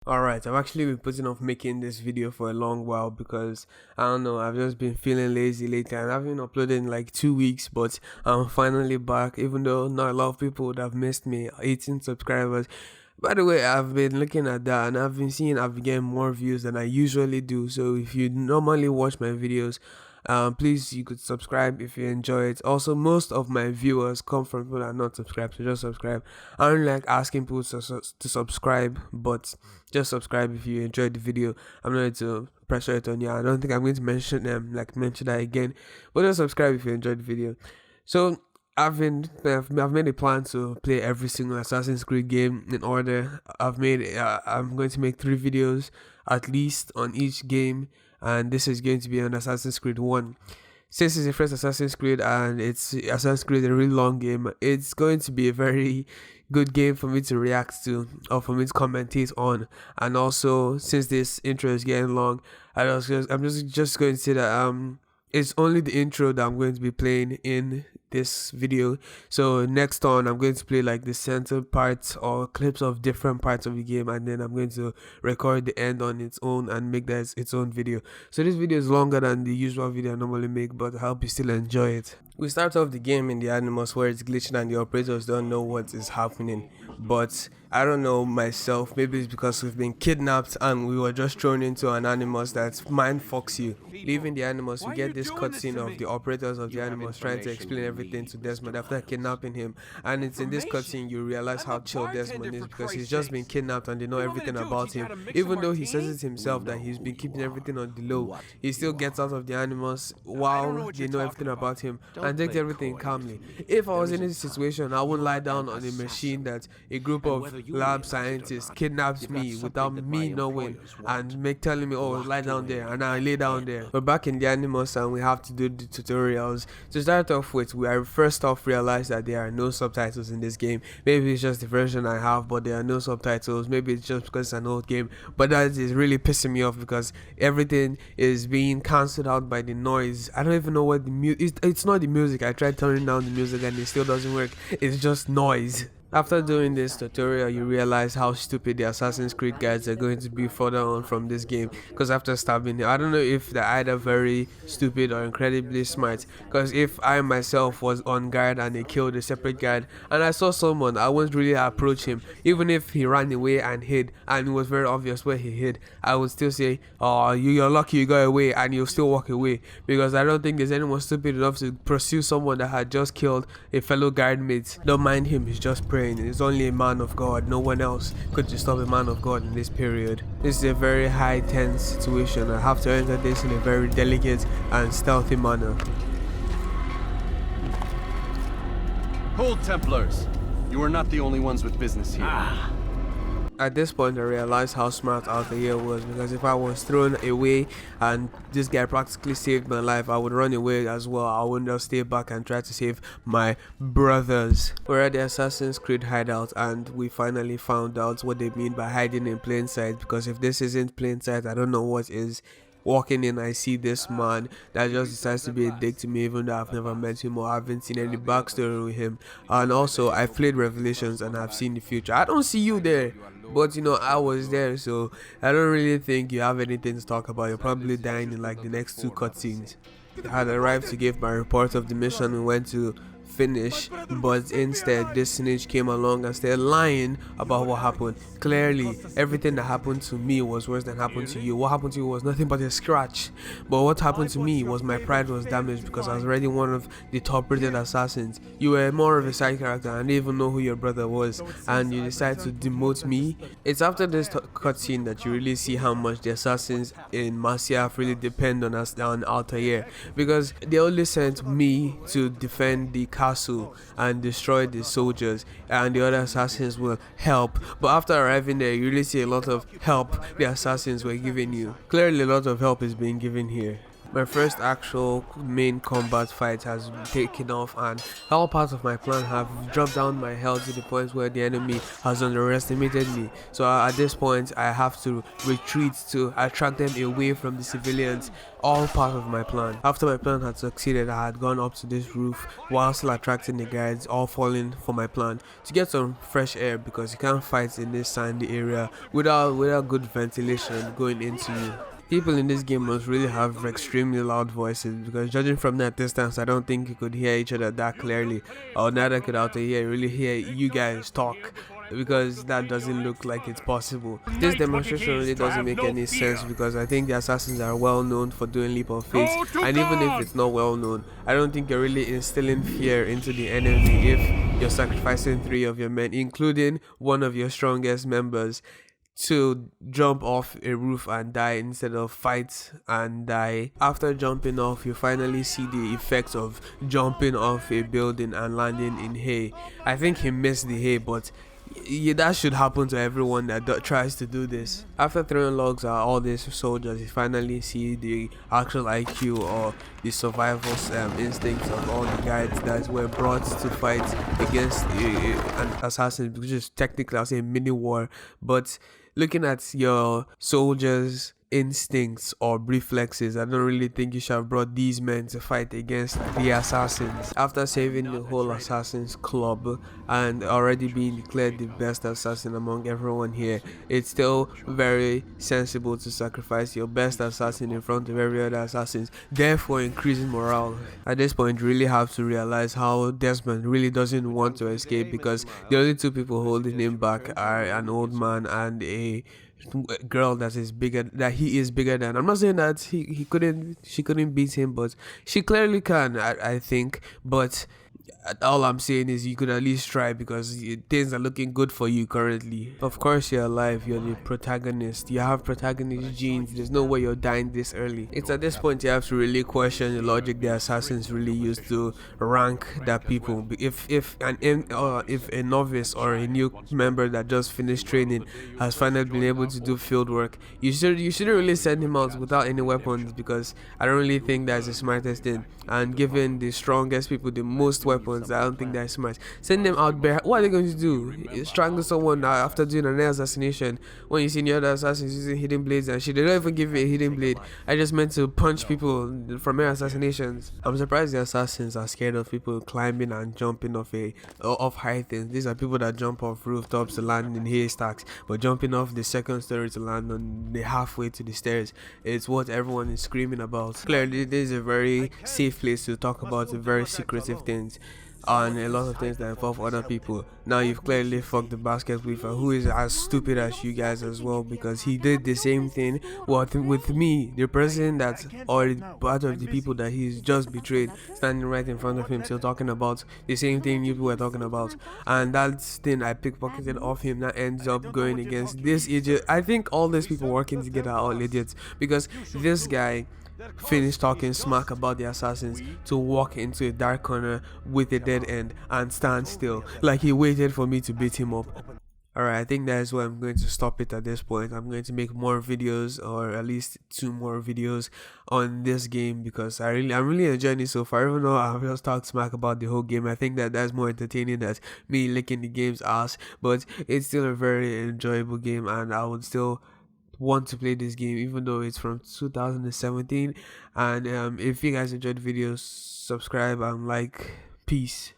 Alright, I've actually been putting off making this video for a long while because I don't know, I've just been feeling lazy lately and I've been uploading like 2 weeks, but I'm finally back, even though not a lot of people would have missed me, 18 subscribers. By the way, I've been looking at that and I've been seeing I've been getting more views than I usually do. So if you normally watch my videos, please you could subscribe if you enjoy it. Also, most of my viewers come from people that are not subscribed, so just subscribe. I don't like asking people to subscribe, but just subscribe if you enjoyed the video. I'm not going to pressure it on you. I don't think I'm going to mention that again, but just subscribe if you enjoyed the video. So I've made a plan to play every single Assassin's Creed game in order. I'm going to make 3 videos at least on each game, and this is going to be on Assassin's Creed 1. Since it's the first Assassin's Creed and it's Assassin's Creed a really long game, it's going to be a very good game for me to react to or for me to commentate on. And also, since this intro is getting long, I'm just going to say that it's only the intro that I'm going to be playing in this video. So next on, I'm going to play like the center parts or clips of different parts of the game, and then I'm going to record the end on its own and make that its own video. So this video is longer than the usual video I normally make, but I hope you still enjoy it. We start off the game in the Animus where it's glitching and the operators don't know what is happening, but I don't know myself, maybe it's because we've been kidnapped and we were just thrown into an Animus that mind fucks you. Leaving the Animus, we get this cutscene of the operators of the Animus trying to explain everything to Desmond after kidnapping him, and it's in this cutscene you realize how chill Desmond is because he's just been kidnapped and they know everything about him. Even though he says it himself that he's been keeping everything on the low, he still gets out of the Animus while they know everything about him and takes everything calmly. If I was in this situation, I wouldn't lie down on a machine that a group of lab scientists kidnaps me without me knowing and telling me, oh, lie down there, and I lay down there. We're back in the Animus and we have to do the tutorials. To start off with, I first off realized that there are no subtitles in this game. Maybe it's just the version I have, but there are no subtitles. Maybe it's just because it's an old game, but that is really pissing me off because everything is being cancelled out by the noise. I don't even know what the music. It's not the music. I tried turning down the music and it still doesn't work. It's just noise. After doing this tutorial, you realize how stupid the Assassin's Creed guides are going to be further on from this game, because after stabbing him, I don't know if they're either very stupid or incredibly smart, because if I myself was on guard and they killed a separate guard and I saw someone, I wouldn't really approach him. Even if he ran away and hid and it was very obvious where he hid, I would still say, oh, you're lucky you got away, and you'll still walk away, because I don't think there's anyone stupid enough to pursue someone that had just killed a fellow guard mate. Don't mind him, he's just praying. It's only a man of God. No one else could disturb a man of God in this period. This is a very high tense situation. I have to enter this in a very delicate and stealthy manner. Hold, Templars! You are not the only ones with business here. At this point, I realized how smart Altair was, because if I was thrown away and this guy practically saved my life, I would run away as well. I wouldn't just stay back and try to save my brothers. We're at the Assassin's Creed hideout and we finally found out what they mean by hiding in plain sight, because if this isn't plain sight, I don't know what is. Walking in, I see this man that just decides to be a dick to me, even though I've never met him or I haven't seen any backstory with him. And also, I've played Revelations and I've seen the future. I don't see you there, but you know, I was there, so I don't really think you have anything to talk about. You're probably dying in like the next 2 cutscenes. I had arrived to give my report of the mission we went to finish, but instead this snitch came along and started lying about what happened. Clearly everything that happened to me was worse than happened to you. What happened to you was nothing but a scratch, but what happened to me was my pride was damaged because I was already one of the top rated assassins. You were more of a side character and didn't even know who your brother was, and you decided to demote me. It's after this cutscene that you really see how much the assassins in Masyaf really depend on us, on Altair, because they only sent me to defend the castle and destroy the soldiers, and the other assassins will help. But after arriving there, you really see a lot of help the assassins were giving you. Clearly a lot of help is being given here. My first actual main combat fight has taken off, and all parts of my plan have dropped down my health to the point where the enemy has underestimated me. So at this point I have to retreat to attract them away from the civilians. All part of my plan. After my plan had succeeded, I had gone up to this roof while still attracting the guards, all falling for my plan, to get some fresh air, because you can't fight in this sandy area without good ventilation going into you. People in this game must really have extremely loud voices, because judging from that distance, I don't think you could hear each other that clearly, or neither could out here really hear you guys talk, because that doesn't look like it's possible. This demonstration really doesn't make any sense, because I think the assassins are well known for doing leap of faith, and even if it's not well known, I don't think you're really instilling fear into the enemy if you're sacrificing 3 of your men, including one of your strongest members, to jump off a roof and die instead of fight and die. After jumping off, you finally see the effects of jumping off a building and landing in hay. I think he missed the hay, but yeah, that should happen to everyone that tries to do this. After throwing logs at all these soldiers, you finally see the actual IQ or the survival instincts of all the guys that were brought to fight against an assassin, which is technically, I'll say, a mini war. But looking at your soldiers' instincts or reflexes, I don't really think you should have brought these men to fight against the assassins. After saving the whole assassins club and already being declared the best assassin among everyone here, it's still very sensible to sacrifice your best assassin in front of every other assassins, therefore increasing morale. At this point, you really have to realize how Desmond really doesn't want to escape, because the only 2 people holding him back are an old man and a girl that he is bigger than. I'm not saying that she couldn't beat him, but she clearly can, I think. But all I'm saying is you could at least try, because things are looking good for you currently. Of course, you're alive, you're the protagonist, you have protagonist genes, there's no way you're dying this early. It's at this point you have to really question the logic the assassins really used to rank that people. If a novice or a new member that just finished training has finally been able to do field work, you shouldn't really send him out without any weapons, because I don't really think that's the smartest thing. And giving the strongest people the most weapons, I don't think that's smart. Send them out bare. What are they going to do? Strangle someone after doing an air assassination? When you see the other assassins using hidden blades and shit, they don't even give you a hidden blade. I just meant to punch people from air assassinations. I'm surprised the assassins are scared of people climbing and jumping off high things. These are people that jump off rooftops to land in haystacks, but jumping off the second story to land on the halfway to the stairs, it's what everyone is screaming about. Clearly, this is a very safe place to talk about very secretive things and a lot of things that involve other people. Now you've clearly fucked the basket weaver, who is as stupid as you guys as well, because he did the same thing with me, the person that's already part of the people that he's just betrayed, standing right in front of him, still talking about the same thing you people were talking about. And that thing I pickpocketed off him that ends up going against this idiot. I think all these people working together are all idiots, because this guy finished talking smack about the assassins to walk into a dark corner with a dead end and stand still, like he waited for me to beat him up. Alright, I think that is where I'm going to stop it at this point. I'm going to make more videos, or at least 2 more videos on this game, because I'm really enjoying it so far. Even though I've just talked smack about the whole game, I think that that's more entertaining than me licking the game's ass. But it's still a very enjoyable game, and I would still want to play this game even though it's from 2017. And if you guys enjoyed the videos, subscribe and like. Peace.